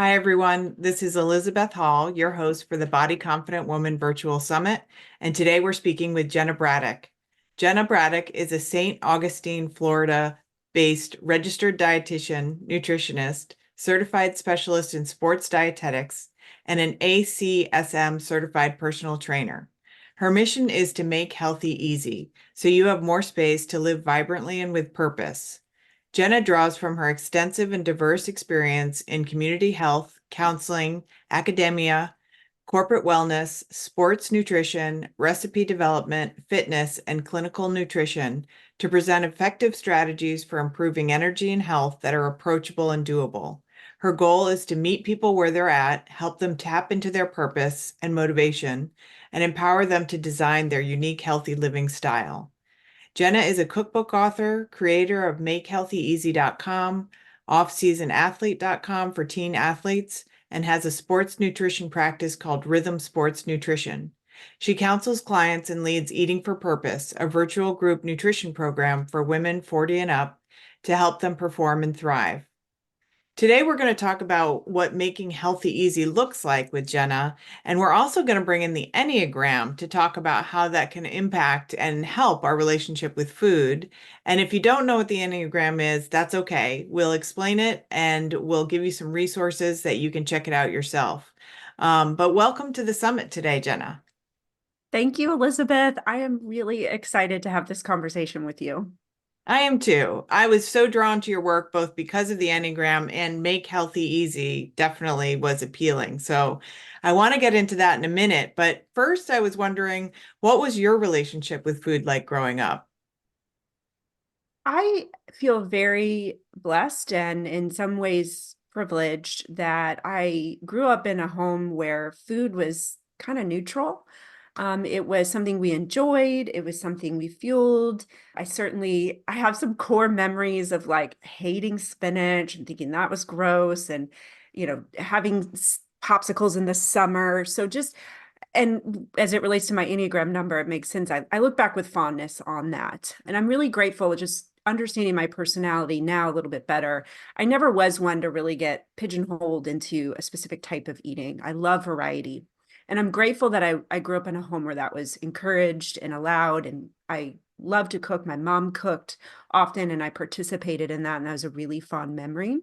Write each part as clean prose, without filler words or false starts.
Hi, everyone. This is Elizabeth Hall, your host for the Body Confident Woman Virtual Summit. And today we're speaking with Jenna Braddock. Jenna Braddock is a St. Augustine, Florida-based registered dietitian, nutritionist, certified specialist in sports dietetics, and an ACSM certified personal trainer. Her mission is to make healthy easy, so you have more space to live vibrantly and with purpose. Jenna draws from her extensive and diverse experience in community health, counseling, academia, corporate wellness, sports nutrition, recipe development, fitness, and clinical nutrition to present effective strategies for improving energy and health that are approachable and doable. Her goal is to meet people where they're at, help them tap into their purpose and motivation, and empower them to design their unique, healthy living style. Jenna is a cookbook author, creator of MakeHealthyEasy.com, OffSeasonAthlete.com for teen athletes, and has a sports nutrition practice called Rhythm Sports Nutrition. She counsels clients and leads Eating for Purpose, a virtual group nutrition program for women 40 and up to help them perform and thrive. Today, we're going to talk about what making healthy easy looks like with Jenna. And we're also going to bring in the Enneagram to talk about how that can impact and help our relationship with food. And if you don't know what the Enneagram is, that's okay. We'll explain it and we'll give you some resources that you can check it out yourself. But welcome to the summit today, Jenna. Thank you, Elizabeth. I am really excited to have this conversation with you. I am too. I was so drawn to your work both because of the Enneagram and Make Healthy Easy definitely was appealing. So I want to get into that in a minute. But first, I was wondering, what was your relationship with food like growing up? I feel very blessed and in some ways privileged that I grew up in a home where food was kind of neutral. It was something we enjoyed. It was something we fueled. I have some core memories of like hating spinach and thinking that was gross and, having popsicles in the summer. And as it relates to my Enneagram number, it makes sense. I look back with fondness on that. And I'm really grateful just understanding my personality now a little bit better. I never was one to really get pigeonholed into a specific type of eating. I love variety. And I'm grateful that I grew up in a home where that was encouraged and allowed. And I love to cook. My mom cooked often, and I participated in that. And that was a really fond memory.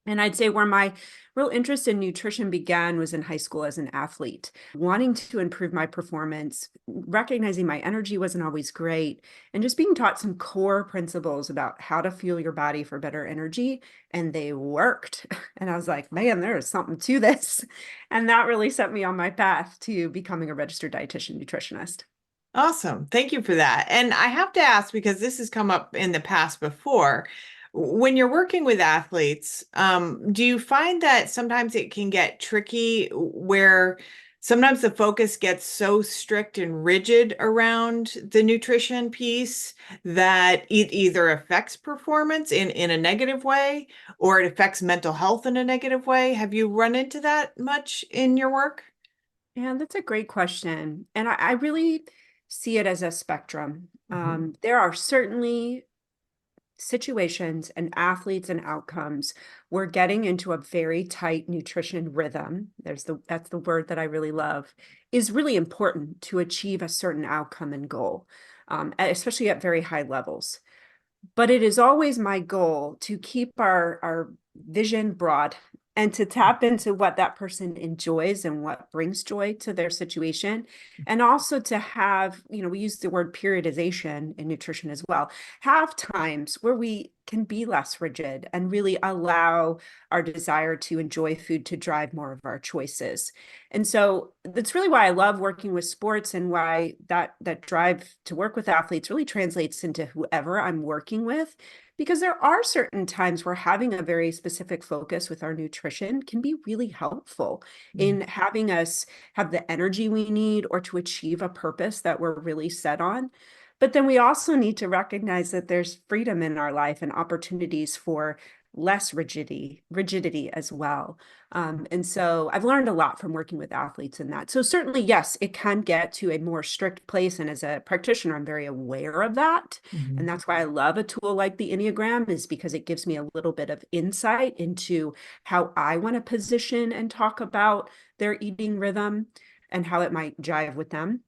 And I'd say where my real interest in nutrition began was in high school as an athlete, wanting to improve my performance, recognizing my energy wasn't always great, and just being taught some core principles about how to fuel your body for better energy. And they worked. And I was like, man, there is something to this. And that really set me on my path to becoming a registered dietitian nutritionist. Awesome. Thank you for that. And I have to ask, because this has come up in the past before, when you're working with athletes, do you find that sometimes it can get tricky where sometimes the focus gets so strict and rigid around the nutrition piece that it either affects performance in a negative way or it affects mental health in a negative way? Have you run into that much in your work? Yeah, that's a great question. And I really see it as a spectrum. Mhm. There are certainly situations and athletes and outcomes where getting into a very tight nutrition rhythm, that's the word that I really love, is really important to achieve a certain outcome and goal, especially at very high levels. But it is always my goal to keep our vision broad and to tap into what that person enjoys and what brings joy to their situation. And also to have, we use the word periodization in nutrition as well, have times where we can be less rigid and really allow our desire to enjoy food to drive more of our choices. And so that's really why I love working with sports and why that drive to work with athletes really translates into whoever I'm working with, because there are certain times where having a very specific focus with our nutrition can be really helpful in having us have the energy we need or to achieve a purpose that we're really set on. But then we also need to recognize that there's freedom in our life and opportunities for less rigidity as well. And so I've learned a lot from working with athletes in that. So certainly, yes, it can get to a more strict place. And as a practitioner, I'm very aware of that. And Mhm. that's why I love a tool like the Enneagram, is because it gives me a little bit of insight into how I want to position and talk about their eating rhythm and how it might jive with them.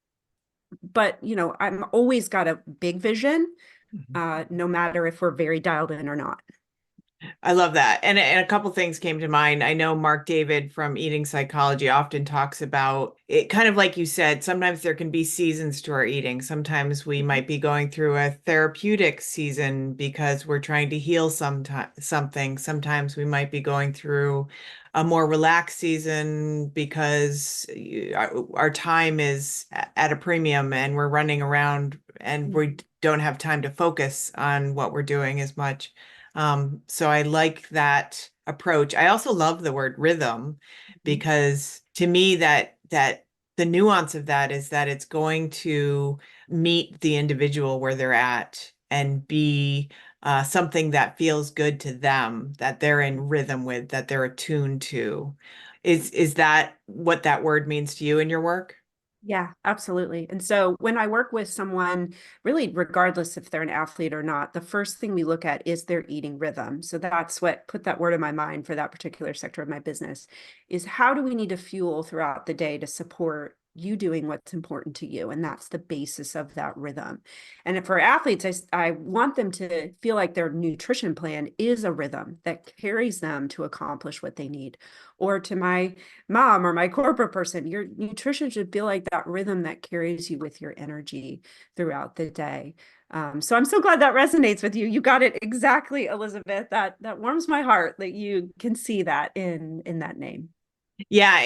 But, I'm always got a big vision, Mhm. no matter if we're very dialed in or not. I love that. And a couple things came to mind. I know Mark David from Eating Psychology often talks about it, kind of like you said, sometimes there can be seasons to our eating. Sometimes we might be going through a therapeutic season because we're trying to heal something. Sometimes we might be going through a more relaxed season because our time is at a premium and we're running around and we don't have time to focus on what we're doing as much. So I like that approach. I also love the word rhythm because to me that the nuance of that is that it's going to meet the individual where they're at and be something that feels good to them, that they're in rhythm with, that they're attuned to. Is that what that word means to you in your work? Yeah, absolutely. And so when I work with someone, really, regardless if they're an athlete or not, the first thing we look at is their eating rhythm. So that's what put that word in my mind for that particular sector of my business, is how do we need to fuel throughout the day to support you doing what's important to you? And that's the basis of that rhythm. And for athletes, I want them to feel like their nutrition plan is a rhythm that carries them to accomplish what they need. Or to my mom or my corporate person, your nutrition should feel like that rhythm that carries you with your energy throughout the day. So I'm so glad that resonates with you. You got it exactly, Elizabeth. That warms my heart that you can see that in that name. Yeah,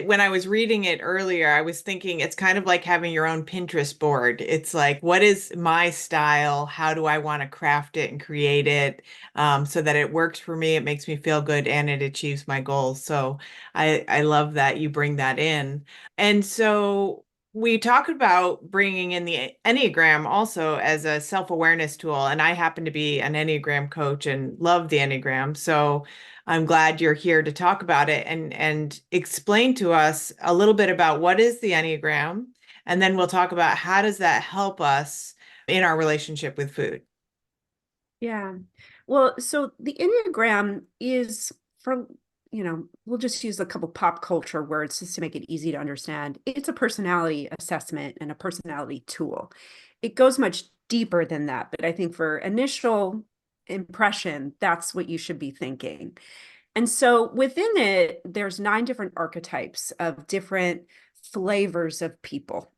when I was reading it earlier, I was thinking it's kind of like having your own Pinterest board. It's like, what is my style? How do I want to craft it and create it so that it works for me, it makes me feel good, and it achieves my goals. So I love that you bring that in. And so we talked about bringing in the Enneagram also as a self-awareness tool, and I happen to be an Enneagram coach and love the Enneagram. So I'm glad you're here to talk about it and explain to us a little bit about what is the Enneagram, and then we'll talk about how does that help us in our relationship with food. Yeah. Well, so the Enneagram is, for, we'll just use a couple pop culture words just to make it easy to understand. It's a personality assessment and a personality tool. It goes much deeper than that, but I think for initial impression, that's what you should be thinking. And so within it, there's 9 different archetypes of different flavors of people.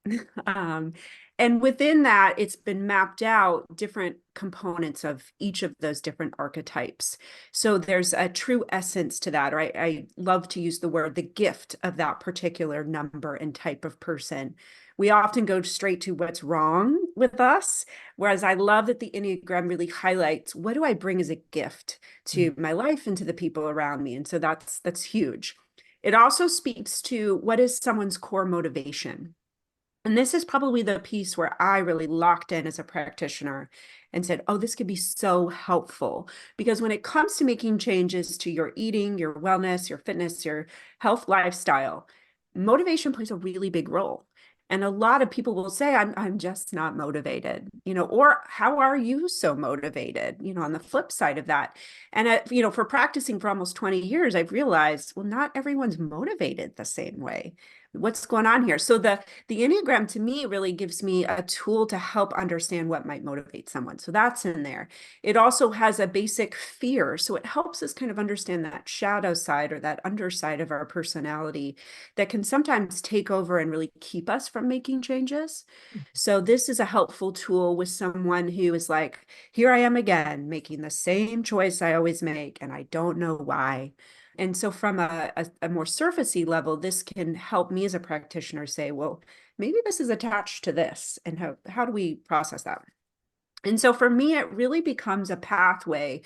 um, and within that, it's been mapped out different components of each of those different archetypes. So there's a true essence to that, or I love to use the word the gift of that particular number and type of person. We often go straight to what's wrong with us, whereas I love that the Enneagram really highlights what do I bring as a gift to my life and to the people around me. And so that's huge. It also speaks to what is someone's core motivation. And this is probably the piece where I really locked in as a practitioner and said, oh, this could be so helpful. Because when it comes to making changes to your eating, your wellness, your fitness, your health lifestyle, motivation plays a really big role. And a lot of people will say, I'm just not motivated, or how are you so motivated, on the flip side of that. And, for practicing for almost 20 years, I've realized, well, not everyone's motivated the same way. What's going on here? So the Enneagram to me really gives me a tool to help understand what might motivate someone. So that's in there. It also has a basic fear. So it helps us kind of understand that shadow side or that underside of our personality that can sometimes take over and really keep us from making changes. So this is a helpful tool with someone who is like, here I am again, making the same choice I always make, and I don't know why. And so from a more surfacey level, this can help me as a practitioner say, well, maybe this is attached to this. And how do we process that? And so for me, it really becomes a pathway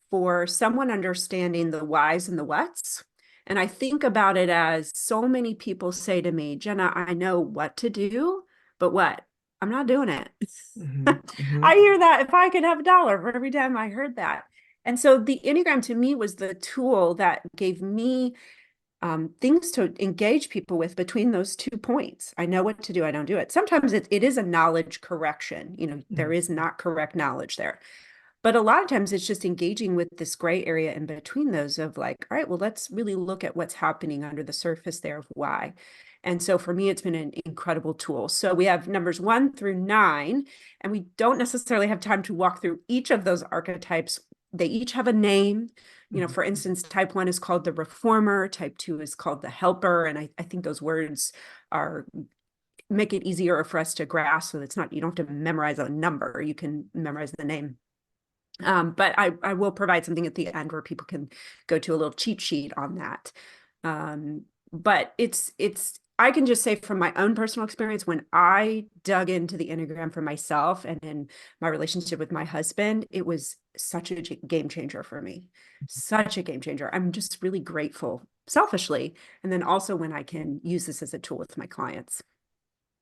for someone understanding the whys and the whats. And I think about it as so many people say to me, Jenna, I know what to do, but what? I'm not doing it. Mhm, mhm. I hear that if I could have $1 for every time I heard that. And so the Enneagram to me was the tool that gave me things to engage people with between those 2 points. I know what to do, I don't do it. Sometimes it is a knowledge correction. There is not correct knowledge there. But a lot of times it's just engaging with this gray area in between those of like, all right, well, let's really look at what's happening under the surface there of why. And so for me, it's been an incredible tool. So we have numbers 1 through 9, and we don't necessarily have time to walk through each of those archetypes. They each have a name. For instance, type 1 is called the reformer, type 2 is called the helper. And I think those words make it easier for us to grasp. So it's not, you don't have to memorize a number, you can memorize the name. But I will provide something at the end where people can go to a little cheat sheet on that. But I can just say from my own personal experience, when I dug into the Enneagram for myself and in my relationship with my husband, it was such a game changer for me, such a game changer. I'm just really grateful selfishly. And then also when I can use this as a tool with my clients.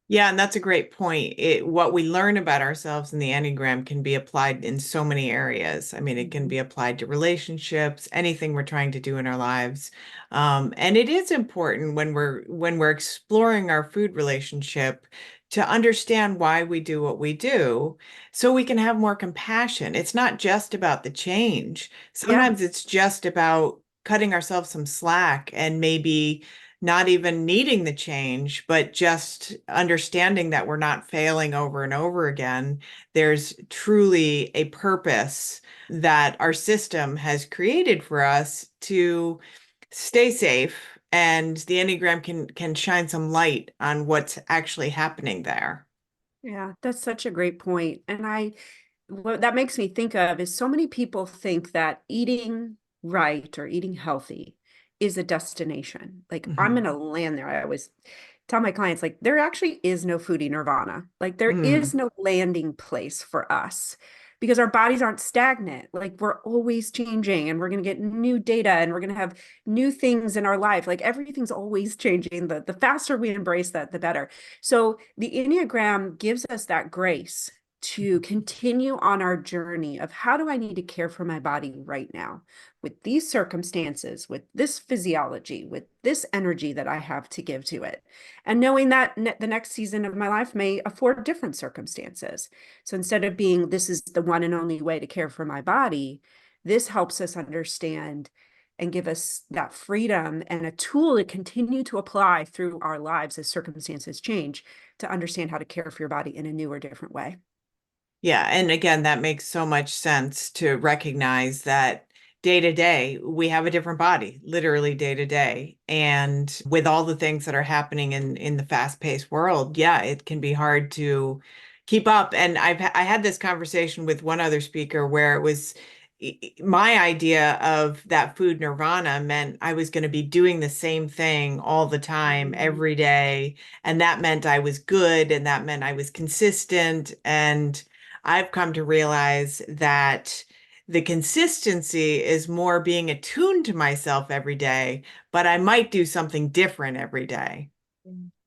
Yeah, and that's a great point. What we learn about ourselves in the Enneagram can be applied in so many areas. I mean, it can be applied to relationships, anything we're trying to do in our lives. And it is important when we're exploring our food relationship to understand why we do what we do so we can have more compassion. It's not just about the change. Yeah. Sometimes it's just about cutting ourselves some slack and maybe not even needing the change, but just understanding that we're not failing over and over again. There's truly a purpose that our system has created for us to stay safe, and the Enneagram can shine some light on what's actually happening there. Yeah, that's such a great point. And what that makes me think of is so many people think that eating right or eating healthy is a destination. Like I'm Mhm. going to land there. I always tell my clients, like, there actually is no foodie nirvana. Like there is Mm. no landing place for us because our bodies aren't stagnant. Like we're always changing and we're going to get new data and we're going to have new things in our life. Like everything's always changing. The faster we embrace that, the better. So the Enneagram gives us that grace to continue on our journey of how do I need to care for my body right now with these circumstances, with this physiology, with this energy that I have to give to it. And knowing that the next season of my life may afford different circumstances. So instead of being, this is the one and only way to care for my body, this helps us understand and give us that freedom and a tool to continue to apply through our lives as circumstances change to understand how to care for your body in a new or different way. Yeah, and again, that makes so much sense to recognize that day to day, we have a different body, literally day to day. And with all the things that are happening in the fast-paced world, yeah, it can be hard to keep up. And I had this conversation with one other speaker where it was my idea of that food nirvana meant I was going to be doing the same thing all the time, Mm. every day. And that meant I was good, and that meant I was consistent. And I've come to realize that the consistency is more being attuned to myself every day, but I might do something different every day.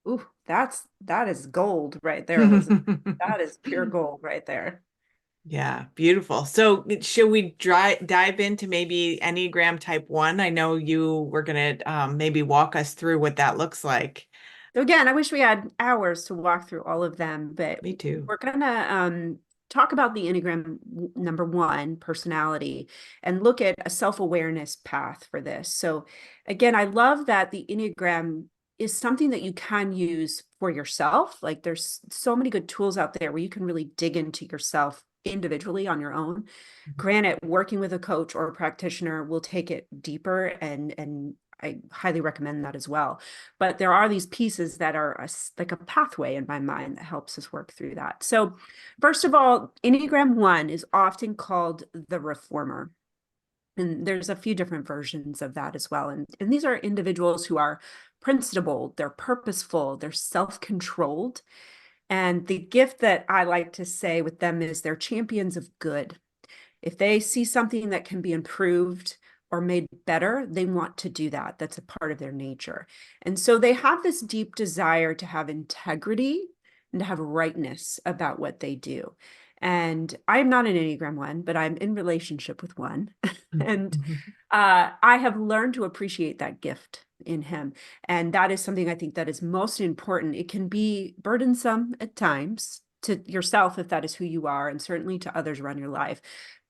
Ooh, that is gold right there, Elizabeth. That is pure gold right there. Yeah, beautiful. So, should we dive into maybe Enneagram type 1? I know you were going to maybe walk us through what that looks like. So again, I wish we had hours to walk through all of them, but Me too. we're gonna talk about the Enneagram number 1, personality, and look at a self-awareness path for this. So again, I love that the Enneagram is something that you can use for yourself. Like there's so many good tools out there where you can really dig into yourself individually on your own. Granted, working with a coach or a practitioner will take it deeper and I highly recommend that as well. But there are these pieces that are like a pathway in my mind that helps us work through that. So, first of all, Enneagram 1 is often called the reformer. And there's a few different versions of that as well. And these are individuals who are principled, they're purposeful, they're self controlled. And the gift that I like to say with them is they're champions of good. If they see something that can be improved or made better, they want to do that. That's a part of their nature. And so they have this deep desire to have integrity and to have rightness about what they do. And I'm not an Enneagram 1, but I'm in relationship with one. And Mhm. I have learned to appreciate that gift in him. And that is something I think that is most important. It can be burdensome at times to yourself if that is who you are, and certainly to others around your life.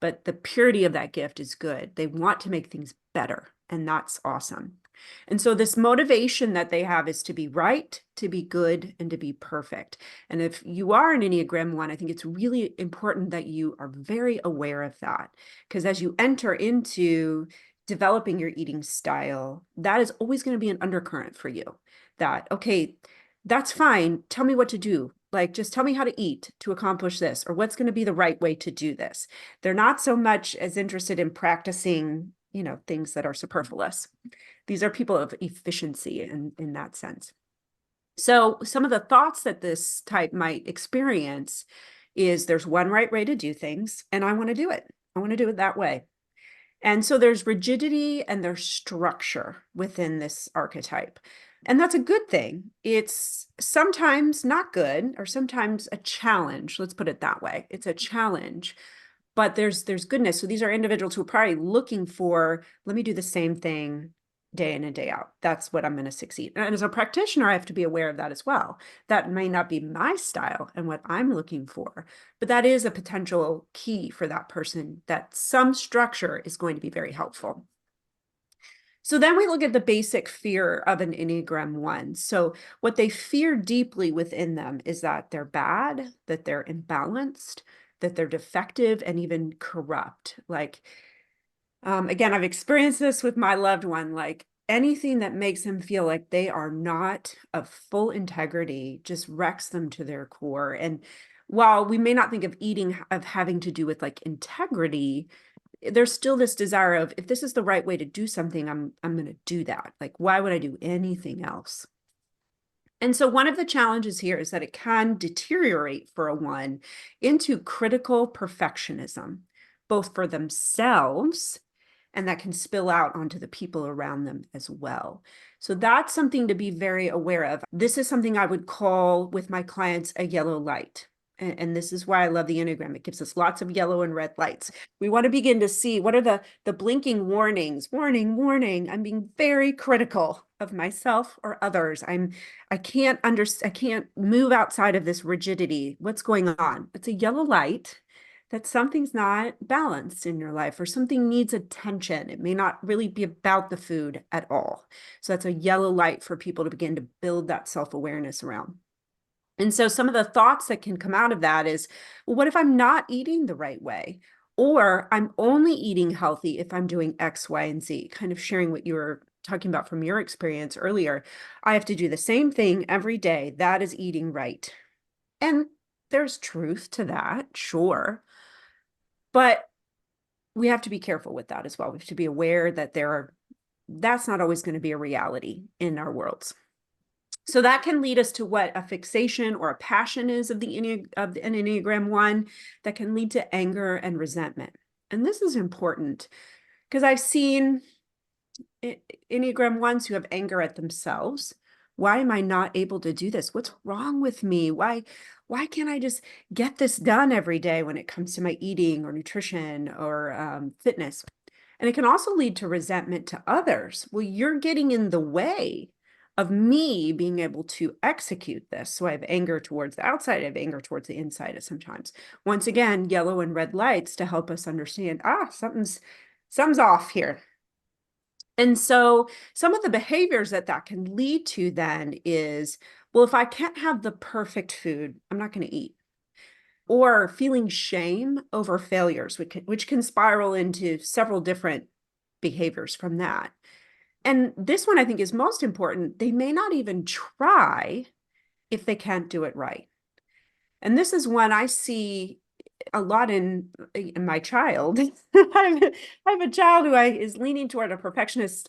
But the purity of that gift is good. They want to make things better, and that's awesome. And so this motivation that they have is to be right, to be good, and to be perfect. And if you are an Enneagram 1, I think it's really important that you are very aware of that. Because as you enter into developing your eating style, that is always going to be an undercurrent for you. That, okay, that's fine. Tell me what to do. Like, just tell me how to eat to accomplish this, or what's going to be the right way to do this. They're not so much as interested in practicing, things that are superfluous. These are people of efficiency in that sense. So some of the thoughts that this type might experience is there's one right way to do things, and I want to do it. I want to do it that way. And so there's rigidity and there's structure within this archetype. And that's a good thing. It's sometimes not good or sometimes a challenge. Let's put it that way. It's a challenge, but there's goodness. So these are individuals who are probably looking for, let me do the same thing day in and day out. That's what I'm going to succeed. And as a practitioner, I have to be aware of that as well. That may not be my style and what I'm looking for, but that is a potential key for that person, that some structure is going to be very helpful. So then we look at the basic fear of an Enneagram 1. So what they fear deeply within them is that they're bad, that they're imbalanced, that they're defective, and even corrupt. Like, again, I've experienced this with my loved one, like anything that makes them feel like they are not of full integrity just wrecks them to their core. And while we may not think of eating of having to do with like integrity, there's still this desire of, if this is the right way to do something, I'm going to do that. Like, why would I do anything else? And so one of the challenges here is that it can deteriorate for a 1 into critical perfectionism, both for themselves, and that can spill out onto the people around them as well. So that's something to be very aware of. This is something I would call with my clients a yellow light. And this is why I love the Enneagram. It gives us lots of yellow and red lights. We want to begin to see what are the blinking warnings. Warning, warning. I'm being very critical of myself or others. I can't move outside of this rigidity. What's going on? It's a yellow light that something's not balanced in your life or something needs attention. It may not really be about the food at all. So that's a yellow light for people to begin to build that self-awareness around. And so some of the thoughts that can come out of that is, well, what if I'm not eating the right way? Or I'm only eating healthy if I'm doing X, Y, and Z, kind of sharing what you were talking about from your experience earlier. I have to do the same thing every day. That is eating right. And there's truth to that, sure. But we have to be careful with that as well. We have to be aware that that's not always going to be a reality in our worlds. So that can lead us to what a fixation or a passion is of an Enneagram 1 that can lead to anger and resentment. And this is important because I've seen Enneagram 1s who have anger at themselves. Why am I not able to do this? What's wrong with me? Why can't I just get this done every day when it comes to my eating or nutrition or fitness? And it can also lead to resentment to others. Well, you're getting in the way of me being able to execute this. So I have anger towards the outside, I have anger towards the inside sometimes. Once again, yellow and red lights to help us understand, something's off here. And so some of the behaviors that can lead to then is, well, if I can't have the perfect food, I'm not going to eat. Or feeling shame over failures, which can spiral into several different behaviors from that. And this one I think is most important. They may not even try if they can't do it right. And this is one I see a lot in my child. I have a child who is leaning toward a perfectionist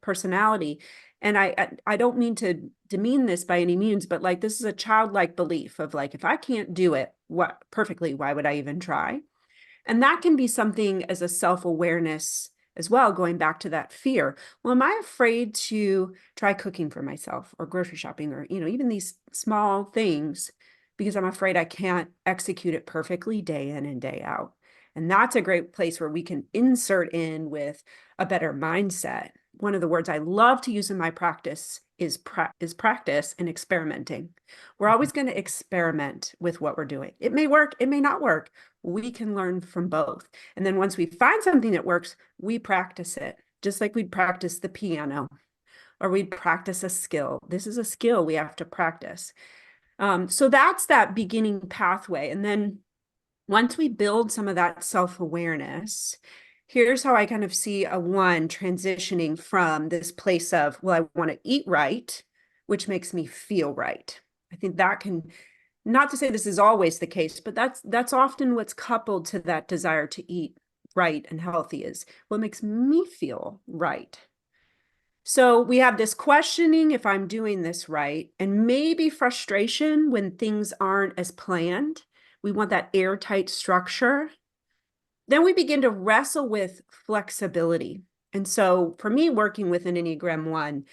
personality. And I don't mean to demean this by any means, but like this is a childlike belief of like, if I can't do it perfectly, why would I even try? And that can be something as a self-awareness as well, going back to that fear. Well, am I afraid to try cooking for myself or grocery shopping or, even these small things because I'm afraid I can't execute it perfectly day in and day out. And that's a great place where we can insert in with a better mindset. One of the words I love to use in my practice is practice and experimenting. We're always going to experiment with what we're doing. It may work, it may not work. We can learn from both. And then once we find something that works, we practice it, just like we'd practice the piano or we'd practice a skill. This is a skill we have to practice. So that's that beginning pathway. And then once we build some of that self-awareness, here's how I kind of see a one transitioning from this place of, well, I want to eat right, which makes me feel right. I think that can, not to say this is always the case, but that's often what's coupled to that desire to eat right and healthy is what makes me feel right. So we have this questioning if I'm doing this right, and maybe frustration when things aren't as planned. We want that airtight structure. Then we begin to wrestle with flexibility. And so for me, working with an Enneagram 1,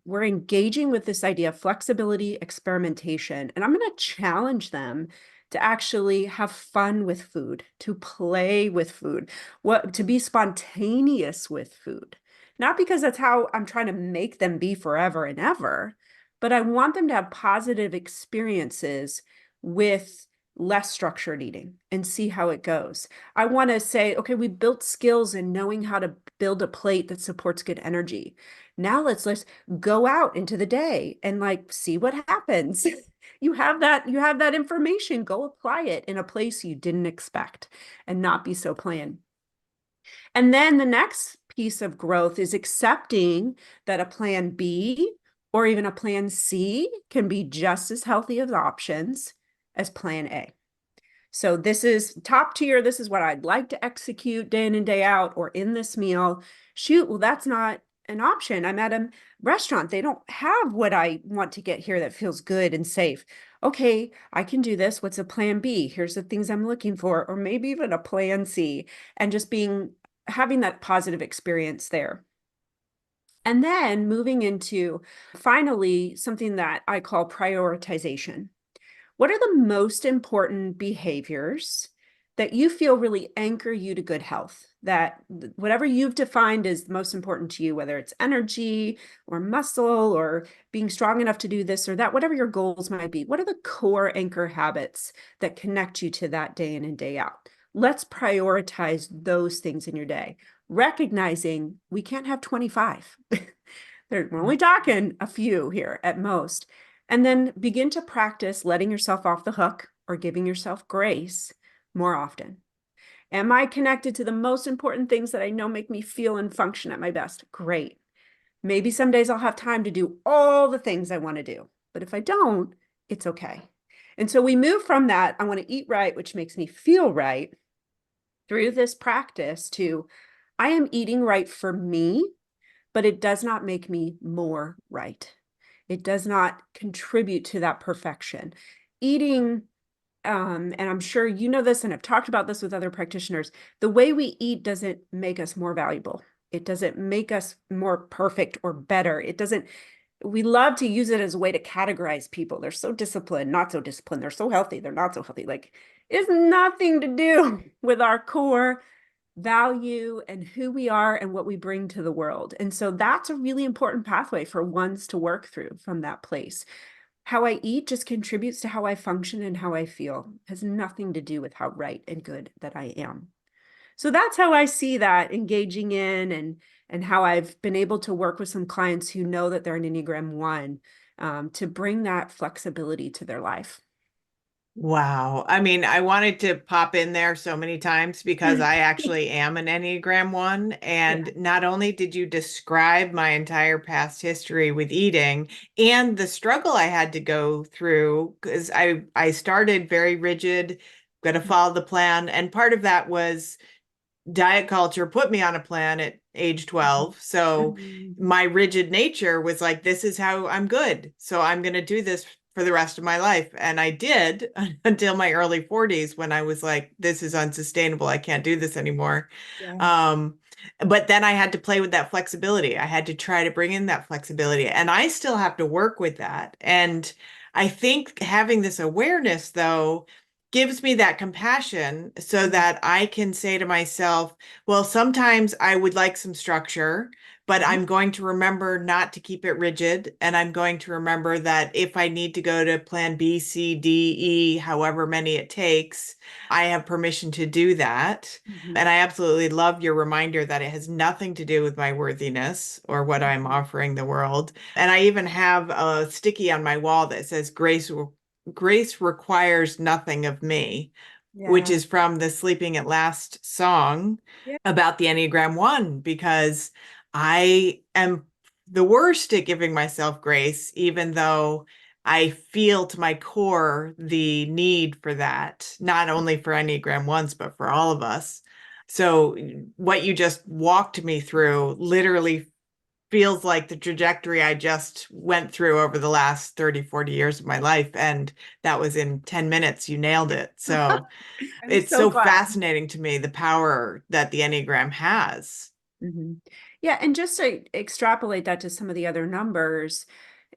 we're engaging with this idea of flexibility, experimentation, and I'm going to challenge them to actually have fun with food, to play with food, to be spontaneous with food. Not because that's how I'm trying to make them be forever and ever, but I want them to have positive experiences with less structured eating and see how it goes. I want to say, okay, we built skills in knowing how to build a plate that supports good energy. Now let's go out into the day and like see what happens. You have that information, go apply it in a place you didn't expect and not be so planned. And then the next piece of growth is accepting that a plan B or even a plan C can be just as healthy as options as plan A. So this is top tier. This is what I'd like to execute day in and day out or in this meal. Shoot, well, that's not an option. I'm at a restaurant. They don't have what I want to get here that feels good and safe. Okay, I can do this. What's a plan B? Here's the things I'm looking for, or maybe even a plan C, and just having that positive experience there. And then moving into finally something that I call prioritization. What are the most important behaviors that you feel really anchor you to good health? That whatever you've defined is most important to you, whether it's energy or muscle or being strong enough to do this or that, whatever your goals might be. What are the core anchor habits that connect you to that day in and day out? Let's prioritize those things in your day, recognizing we can't have 25. We're only talking a few here at most. And then begin to practice letting yourself off the hook or giving yourself grace more often. Am I connected to the most important things that I know make me feel and function at my best? Great. Maybe some days I'll have time to do all the things I want to do. But if I don't, it's okay. And so we move from that, I want to eat right, which makes me feel right, through this practice to I am eating right for me, but it does not make me more right. It does not contribute to that perfection. Eating, and I'm sure you know this and have talked about this with other practitioners, the way we eat doesn't make us more valuable. It doesn't make us more perfect or better. It doesn't, we love to use it as a way to categorize people. They're so disciplined, not so disciplined. They're so healthy, they're not so healthy. Like, it's nothing to do with our core value and who we are and what we bring to the world. And so that's a really important pathway for ones to work through from that place. How I eat just contributes to how I function and how I feel. It has nothing to do with how right and good that I am. So that's how I see that engaging in and how I've been able to work with some clients who know that they're an Enneagram 1 to bring that flexibility to their life. Wow. I mean, I wanted to pop in there so many times because I actually am an Enneagram 1. Yeah. And not only did you describe my entire past history with eating and the struggle I had to go through, because I started very rigid, going to follow the plan. And part of that was diet culture put me on a plan at age 12. So Mhm. my rigid nature was like, this is how I'm good. So I'm going to do this for the rest of my life. And I did until my early 40s when I was like, this is unsustainable. I can't do this anymore. Yeah. Um, But then I had to play with that flexibility. I had to try to bring in that flexibility, and I still have to work with that. And I think having this awareness, though, gives me that compassion so Mhm. that I can say to myself, well, sometimes I would like some structure, but Mhm. I'm going to remember not to keep it rigid. And I'm going to remember that if I need to go to plan B, C, D, E, however many it takes, I have permission to do that. Mhm. And I absolutely love your reminder that it has nothing to do with my worthiness or what I'm Mhm. offering the world. And I even have a sticky on my wall that says grace requires nothing of me, which Yeah. is from the Sleeping at Last song Yeah. about the Enneagram 1, because I am the worst at giving myself grace, even though I feel to my core the need for that, not only for Enneagram 1s, but for all of us. So, what you just walked me through literally feels like the trajectory I just went through over the last 30, 40 years of my life. And that was in 10 minutes. You nailed it. So I'm it's so so glad. fascinating to me, the power that the Enneagram has. Mhm. Yeah, and just to extrapolate that to some of the other numbers,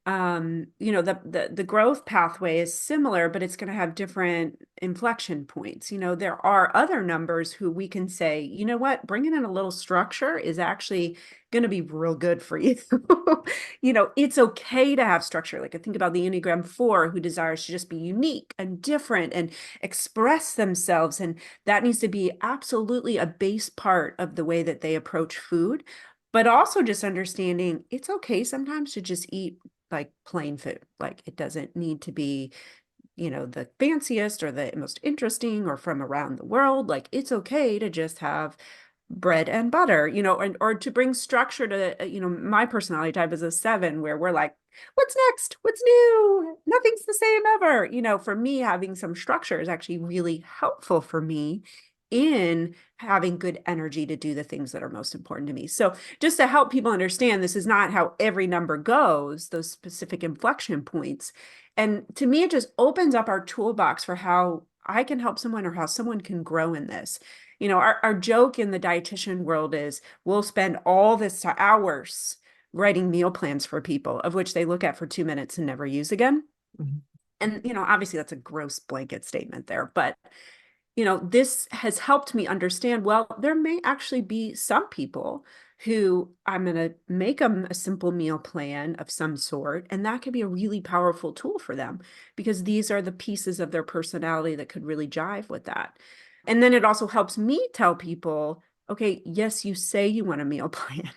the growth pathway is similar, but it's going to have different inflection points. There are other numbers who we can say, you know what, bringing in a little structure is actually going to be real good for you. It's okay to have structure. Like I think about the Enneagram 4, who desires to just be unique and different and express themselves. And that needs to be absolutely a base part of the way that they approach food, but also just understanding it's okay sometimes to just eat like plain food. Like it doesn't need to be, the fanciest or the most interesting or from around the world. Like it's okay to just have bread and butter, or to bring structure to, my personality type is a 7 where we're like, what's next? What's new? Nothing's the same ever. For me, having some structure is actually really helpful for me in having good energy to do the things that are most important to me. So just to help people understand, this is not how every number goes, those specific inflection points. And to me, it just opens up our toolbox for how I can help someone or how someone can grow in this. Our joke in the dietitian world is we'll spend all this hours writing meal plans for people, of which they look at for 2 minutes and never use again. Mhm. And, obviously that's a gross blanket statement there, but this has helped me understand, well, there may actually be some people who I'm going to make them a simple meal plan of some sort, and that could be a really powerful tool for them because these are the pieces of their personality that could really jive with that. And then it also helps me tell people, okay, yes, you say you want a meal plan,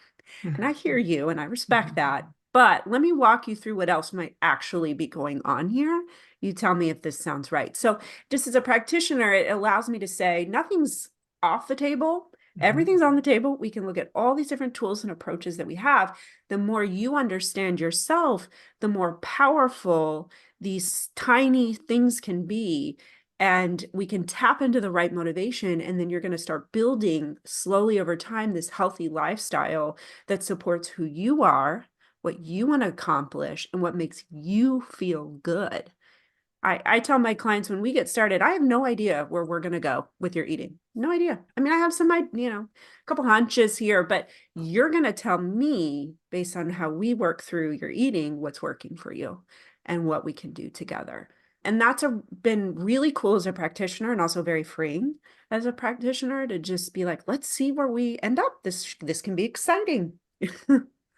and I hear you and I respect that. But let me walk you through what else might actually be going on here. You tell me if this sounds right. So, just as a practitioner, it allows me to say nothing's off the table. Everything's on the table. We can look at all these different tools and approaches that we have. The more you understand yourself, the more powerful these tiny things can be. And we can tap into the right motivation. And then you're going to start building slowly over time this healthy lifestyle that supports who you are, what you want to accomplish, and what makes you feel good. I tell my clients when we get started, I have no idea where we're going to go with your eating. No idea. I mean, I have some, a couple hunches here, but you're going to tell me based on how we work through your eating, what's working for you and what we can do together. And that's been really cool as a practitioner and also very freeing as a practitioner to just be like, let's see where we end up. This can be exciting.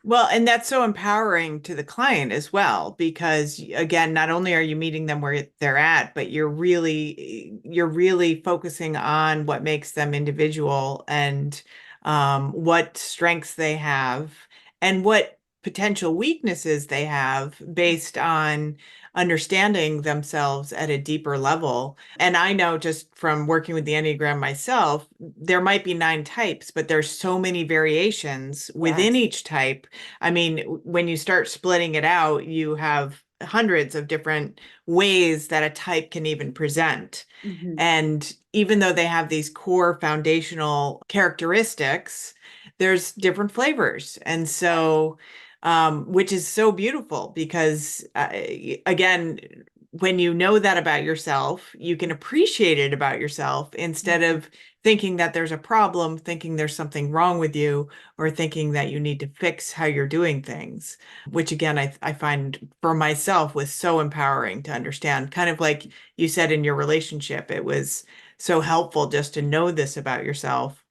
Well, and that's so empowering to the client as well, because again, not only are you meeting them where they're at, but you're really focusing on what makes them individual and what strengths they have and what potential weaknesses they have based on understanding themselves at a deeper level. And I know just from working with the Enneagram myself, there might be 9 types, but there's so many variations within Yes. each type. I mean, when you start splitting it out, you have hundreds of different ways that a type can even present. Mhm. And even though they have these core foundational characteristics, there's different flavors. And so, which is so beautiful because, again, when you know that about yourself, you can appreciate it about yourself instead Mhm. of thinking that there's a problem, thinking there's something wrong with you, or thinking that you need to fix how you're doing things, which again, I find for myself was so empowering to understand. Kind of like you said in your relationship, it was so helpful just to know this about yourself.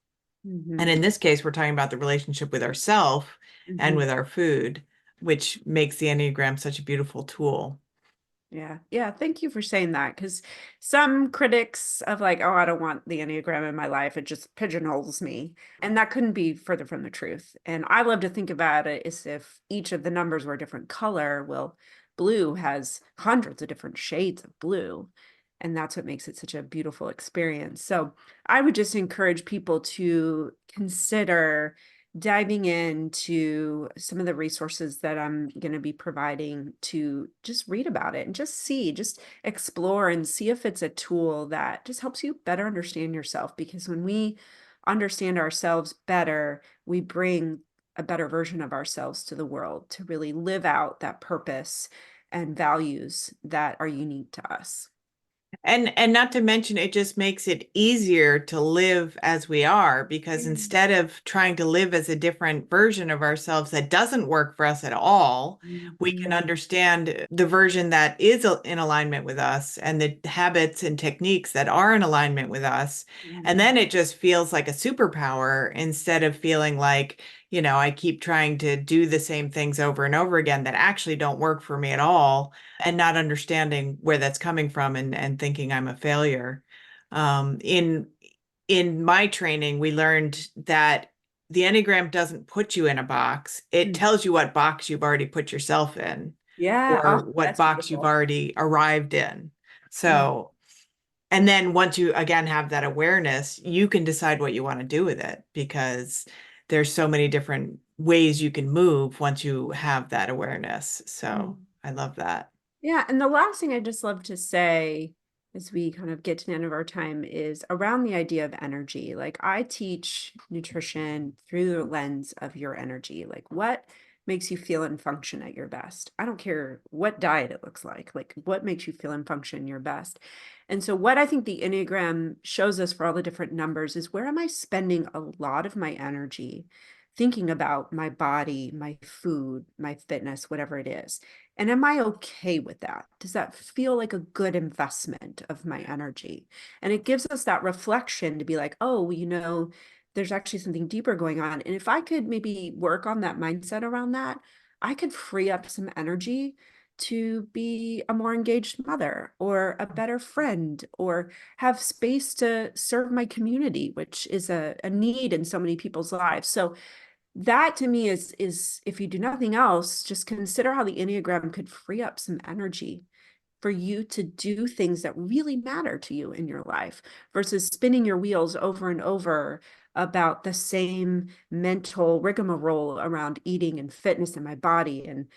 And Mhm. in this case, we're talking about the relationship with ourselves and Mhm. with our food, which makes the Enneagram such a beautiful tool. Yeah. Yeah. Thank you for saying that. Because some critics of like, oh, I don't want the Enneagram in my life. It just pigeonholes me. And that couldn't be further from the truth. And I love to think about it as if each of the numbers were a different color. Well, blue has hundreds of different shades of blue. And that's what makes it such a beautiful experience. So I would just encourage people to consider diving into some of the resources that I'm going to be providing to just read about it and just see, just explore and see if it's a tool that just helps you better understand yourself. Because when we understand ourselves better, we bring a better version of ourselves to the world to really live out that purpose and values that are unique to us. And not to mention, it just makes it easier to live as we are, because Yeah. instead of trying to live as a different version of ourselves that doesn't work for us at all, we can Mhm. understand the version that is in alignment with us and the habits and techniques that are in alignment with us. And Mhm. then it just feels like a superpower instead of feeling like, I keep trying to do the same things over and over again that actually don't work for me at all, and not understanding where that's coming from, and thinking I'm a failure. In my training, we learned that the Enneagram doesn't put you in a box. It Mm. tells you what box you've already put yourself in, Yeah. or Oh, what that's box you've beautiful. already arrived in. Mm. So, and then once you again have that awareness, you can decide what you want to do with it, because there's so many different ways you can move once you have that awareness. So Mm. I love that. Yeah, and the last thing I just love to say as we kind of get to the end of our time is around the idea of energy. Like I teach nutrition through the lens of your energy. Like what makes you feel and function at your best? I don't care what diet it looks like what makes you feel and function your best. And so what I think the Enneagram shows us for all the different numbers is where am I spending a lot of my energy thinking about my body, my food, my fitness, whatever it is. And am I okay with that? Does that feel like a good investment of my energy? And it gives us that reflection to be like, oh, there's actually something deeper going on. And if I could maybe work on that mindset around that, I could free up some energy to be a more engaged mother or a better friend or have space to serve my community, which is a need in so many people's lives. So that to me is if you do nothing else, just consider how the Enneagram could free up some energy for you to do things that really matter to you in your life versus spinning your wheels over and over about the same mental rigmarole around eating and fitness in my body and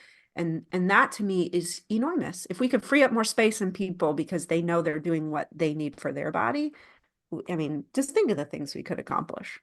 that to me is enormous. If we could free up more space in people because they know they're doing what they need for their body, I mean, just think of the things we could accomplish.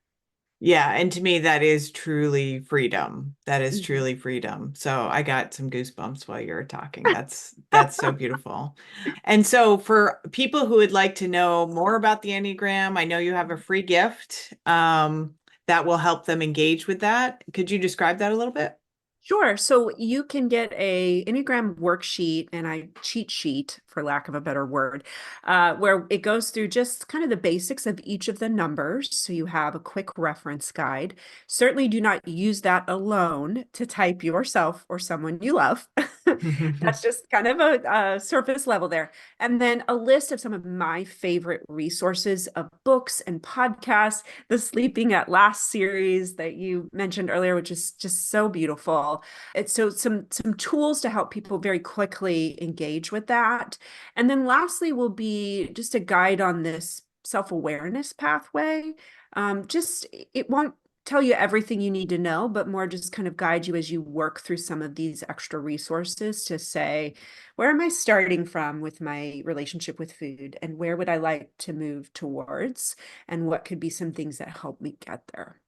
Yeah, and to me that is truly freedom. That is Mhm. truly freedom. So I got some goosebumps while you were talking. That's so beautiful. And so for people who would like to know more about the Enneagram, I know you have a free gift that will help them engage with that. Could you describe that a little bit? Sure. So you can get a Enneagram worksheet and a cheat sheet, for lack of a better word, where it goes through just kind of the basics of each of the numbers. So you have a quick reference guide. Certainly do not use that alone to type yourself or someone you love. That's just kind of a surface level there. And then a list of some of my favorite resources of books and podcasts, the Sleeping at Last series that you mentioned earlier, which is just so beautiful. It's so some tools to help people very quickly engage with that. And then lastly will be just a guide on this self-awareness pathway. Just it won't tell you everything you need to know, but more just kind of guide you as you work through some of these extra resources to say, where am I starting from with my relationship with food? And where would I like to move towards? And what could be some things that help me get there?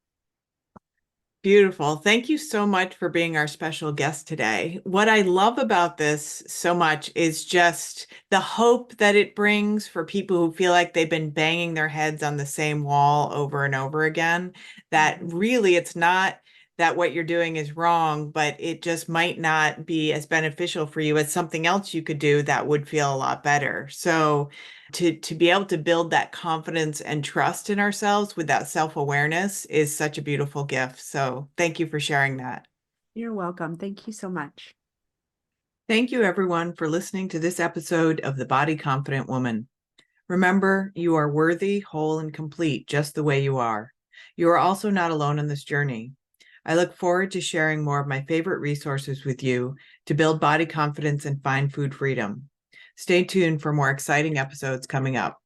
Beautiful. Thank you so much for being our special guest today. What I love about this so much is just the hope that it brings for people who feel like they've been banging their heads on the same wall over and over again, that really it's not that what you're doing is wrong, but it just might not be as beneficial for you as something else you could do that would feel a lot better. So to be able to build that confidence and trust in ourselves with that self-awareness is such a beautiful gift. So thank you for sharing that. You're welcome. Thank you so much. Thank you, everyone, for listening to this episode of The Body Confident Woman. Remember, you are worthy, whole, and complete just the way you are. You are also not alone on this journey. I look forward to sharing more of my favorite resources with you to build body confidence and find food freedom. Stay tuned for more exciting episodes coming up.